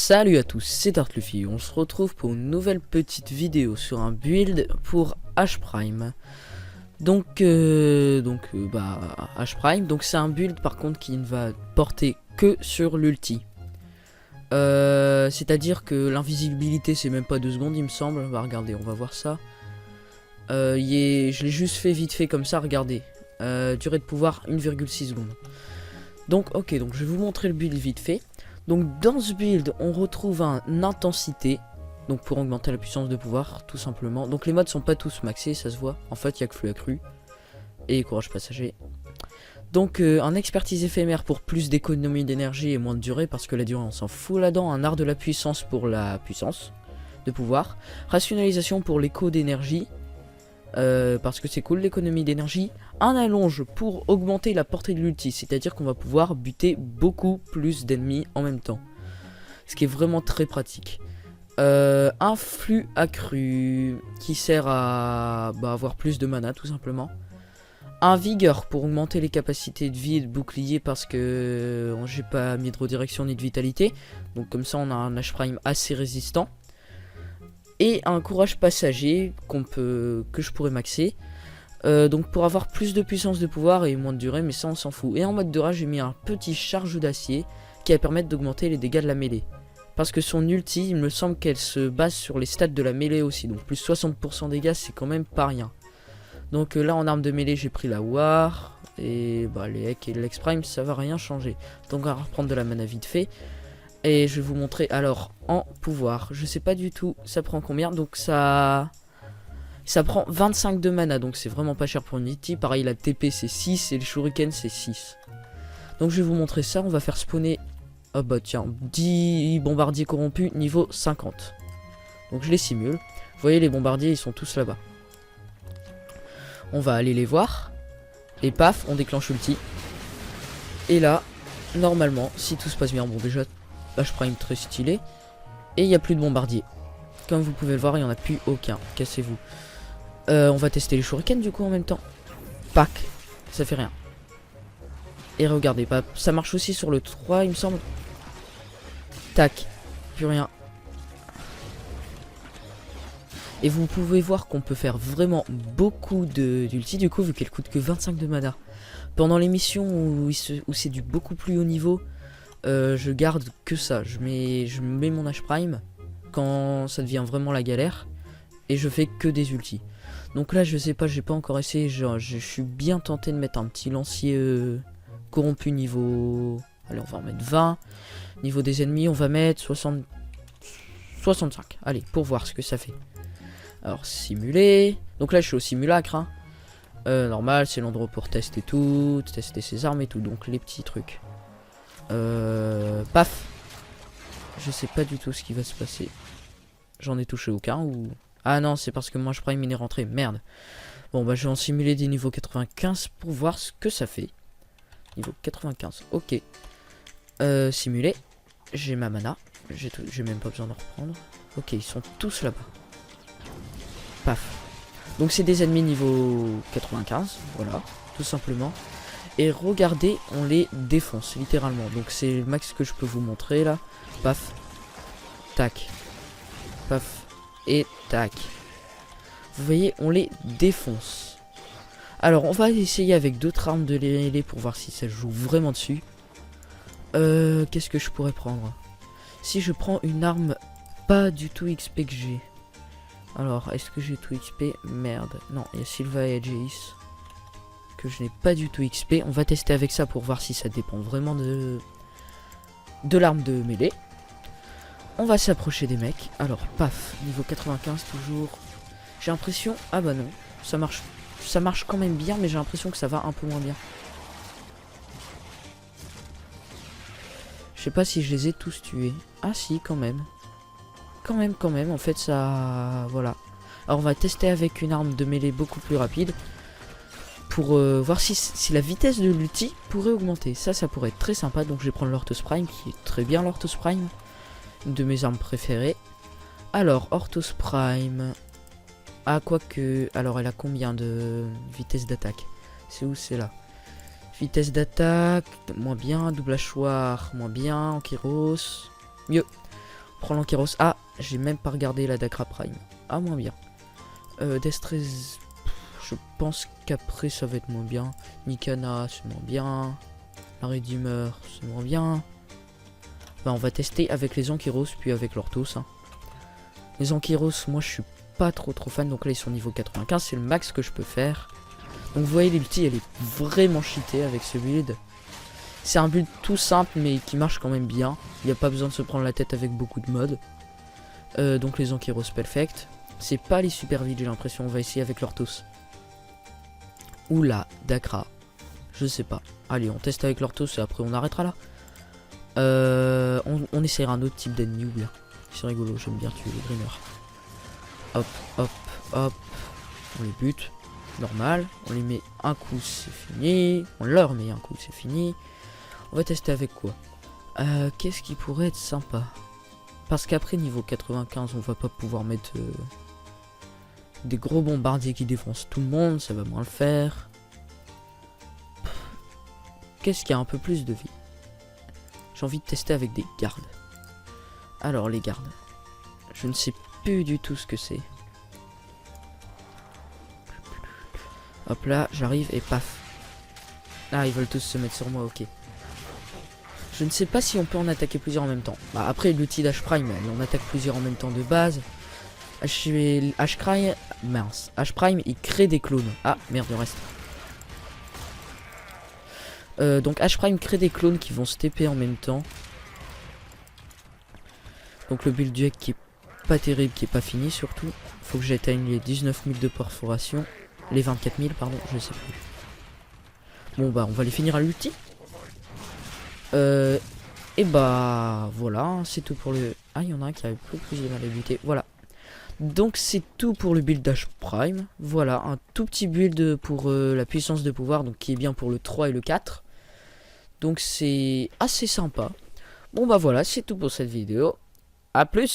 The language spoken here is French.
Salut à tous, c'est Tartluffy. On se retrouve pour une nouvelle petite vidéo sur un build pour H-Prime. Donc H-Prime, donc c'est un build par contre qui ne va porter que sur l'ulti. C'est-à-dire que l'invisibilité c'est même pas 2 secondes il me semble. Bah regardez, on va voir ça. Je l'ai juste fait vite fait comme ça, regardez. Durée de pouvoir 1,6 secondes. Donc ok, donc je vais vous montrer le build vite fait. Donc dans ce build on retrouve un intensité, donc pour augmenter la puissance de pouvoir tout simplement. Donc les modes sont pas tous maxés, ça se voit. En fait il y a que flux accru et courage passager. Donc un expertise éphémère pour plus d'économie d'énergie et moins de durée, parce que la durée on s'en fout là-dedans. Un art de la puissance pour la puissance de pouvoir. Rationalisation pour l'écho d'énergie, parce que c'est cool l'économie d'énergie. Un allonge pour augmenter la portée de l'ulti, c'est-à-dire qu'on va pouvoir buter beaucoup plus d'ennemis en même temps, ce qui est vraiment très pratique. Un flux accru qui sert à avoir plus de mana tout simplement. Un vigueur pour augmenter les capacités de vie et de bouclier, parce que j'ai pas mis de redirection ni de vitalité, donc comme ça on a un H-Prime assez résistant. Et un courage passager que je pourrais maxer. Donc pour avoir plus de puissance de pouvoir et moins de durée, mais ça on s'en fout. Et en mode de rage j'ai mis un petit charge d'acier qui va permettre d'augmenter les dégâts de la mêlée. Parce que son ulti, il me semble qu'elle se base sur les stats de la mêlée aussi. Donc plus 60% dégâts, c'est quand même pas rien. Donc là en arme de mêlée j'ai pris la War. Et les Heck et l'X-Prime ça va rien changer. Donc on va reprendre de la mana vite fait. Et je vais vous montrer alors en pouvoir. Je sais pas du tout ça prend combien. Donc ça prend 25 de mana, donc c'est vraiment pas cher pour une ulti. Pareil la TP c'est 6 et le shuriken c'est 6. Donc je vais vous montrer ça. On va faire spawner, oh bah tiens, 10 bombardiers corrompus niveau 50. Donc je les simule. Vous voyez les bombardiers ils sont tous là-bas. On va aller les voir. Et paf, on déclenche ulti. Et là, normalement, si tout se passe bien, bon déjà H-Prime très stylé. Et il n'y a plus de bombardiers. Comme vous pouvez le voir, il n'y en a plus aucun. Cassez-vous. On va tester les shurikens du coup en même temps. Pac, ça fait rien. Et regardez, ça marche aussi sur le 3 il me semble. Tac, plus rien. Et vous pouvez voir qu'on peut faire vraiment beaucoup d'ulti du coup, vu qu'elle coûte que 25 de mana. Pendant les missions où c'est du beaucoup plus haut niveau, je garde que ça. Je mets mon H-Prime quand ça devient vraiment la galère. Et je fais que des ultis. Donc là je sais pas, j'ai pas encore essayé. Je suis bien tenté de mettre un petit lancier corrompu niveau... Allez, on va en mettre 20. Niveau des ennemis on va mettre 65. Allez, pour voir ce que ça fait. Alors simuler. Donc là je suis au simulacre hein. Normal, c'est l'endroit pour tester tout, tester ses armes et tout. Donc les petits trucs. Paf. Je sais pas du tout ce qui va se passer. J'en ai touché aucun ou... Ah non, c'est parce que moi je prime il est rentré, merde. Bon bah je vais en simuler des niveaux 95 pour voir ce que ça fait. Niveau 95, ok. Simuler. J'ai ma mana. J'ai même pas besoin de reprendre. Ok, ils sont tous là-bas. Paf. Donc c'est des ennemis niveau 95, voilà, tout simplement. Et regardez, on les défonce, littéralement. Donc c'est le max que je peux vous montrer là. Paf. Tac. Paf. Et tac. Vous voyez, on les défonce. Alors on va essayer avec d'autres armes de mêlée pour voir si ça joue vraiment dessus. Qu'est-ce que je pourrais prendre? Si je prends une arme pas du tout XP que j'ai. Alors est-ce que j'ai tout XP? Merde. Non, il y a Sylva et Jace que je n'ai pas du tout XP. On va tester avec ça pour voir si ça dépend vraiment de l'arme de mêlée. On va s'approcher des mecs. Alors, paf, niveau 95 toujours. J'ai l'impression... Ah bah non, ça marche quand même bien, mais j'ai l'impression que ça va un peu moins bien. Je sais pas si je les ai tous tués. Ah si, quand même. Quand même, en fait ça... Voilà. Alors on va tester avec une arme de mêlée beaucoup plus rapide. Pour voir si la vitesse de l'ulti pourrait augmenter. Ça pourrait être très sympa. Donc je vais prendre l'Orthos Prime, qui est très bien l'Orthos Prime. Une de mes armes préférées. Alors, Orthos Prime. Ah, quoique. Alors, elle a combien de vitesse d'attaque? C'est où? C'est là. Vitesse d'attaque, moins bien. Double hachoir, moins bien. Ankyros, mieux. Prends l'Ankyros. Ah, j'ai même pas regardé la Dacra Prime. Ah, moins bien. Destrez... Je pense qu'après ça va être moins bien. Nikana, c'est moins bien. La Redeemer, c'est moins bien. Bah, on va tester avec les Ankyros, puis avec l'Orthos. Hein. Les Ankyros, moi je suis pas trop fan. Donc là, ils sont niveau 95. C'est le max que je peux faire. Donc vous voyez, l'ulti, elle est vraiment cheatée avec ce build. C'est un build tout simple, mais qui marche quand même bien. Il n'y a pas besoin de se prendre la tête avec beaucoup de modes. Donc les Ankyros perfect. C'est pas les super vite, j'ai l'impression. On va essayer avec l'Orthos. Oula, Dacra. Je sais pas. Allez, on teste avec l'Orthos et après on arrêtera là. On essaiera un autre type d'ennemi ou bien. C'est rigolo, j'aime bien tuer les Dreamers. Hop, hop, hop. On les bute. Normal. On les met un coup, c'est fini. On leur met un coup, c'est fini. On va tester avec quoi? Qu'est-ce qui pourrait être sympa? Parce qu'après, niveau 95, on va pas pouvoir mettre des gros bombardiers qui défoncent tout le monde. Ça va moins le faire. Qu'est-ce qui a un peu plus de vie? J'ai envie de tester avec des gardes. Alors, les gardes. Je ne sais plus du tout ce que c'est. Hop là, j'arrive et paf. Ah, ils veulent tous se mettre sur moi, ok. Je ne sais pas si on peut en attaquer plusieurs en même temps. Bah, après, l'outil d'H-Prime, on attaque plusieurs en même temps de base. H-Prime, mince. H-Prime, il crée des clones. Ah, merde, le reste. Donc H-Prime crée des clones qui vont se TP en même temps. Donc le build du deck qui est pas terrible, qui est pas fini surtout. Faut que j'atteigne les 19 000 de perforation. Les 24 000, pardon, je sais plus. Bon bah on va les finir à l'ulti. Et bah voilà, c'est tout pour le... Ah, il y en a un qui avait plus de mal à buter. Voilà. Donc c'est tout pour le build d'H-Prime. Voilà, un tout petit build pour la puissance de pouvoir, donc qui est bien pour le 3 et le 4. Donc c'est assez sympa. Bon bah voilà, c'est tout pour cette vidéo. A plus.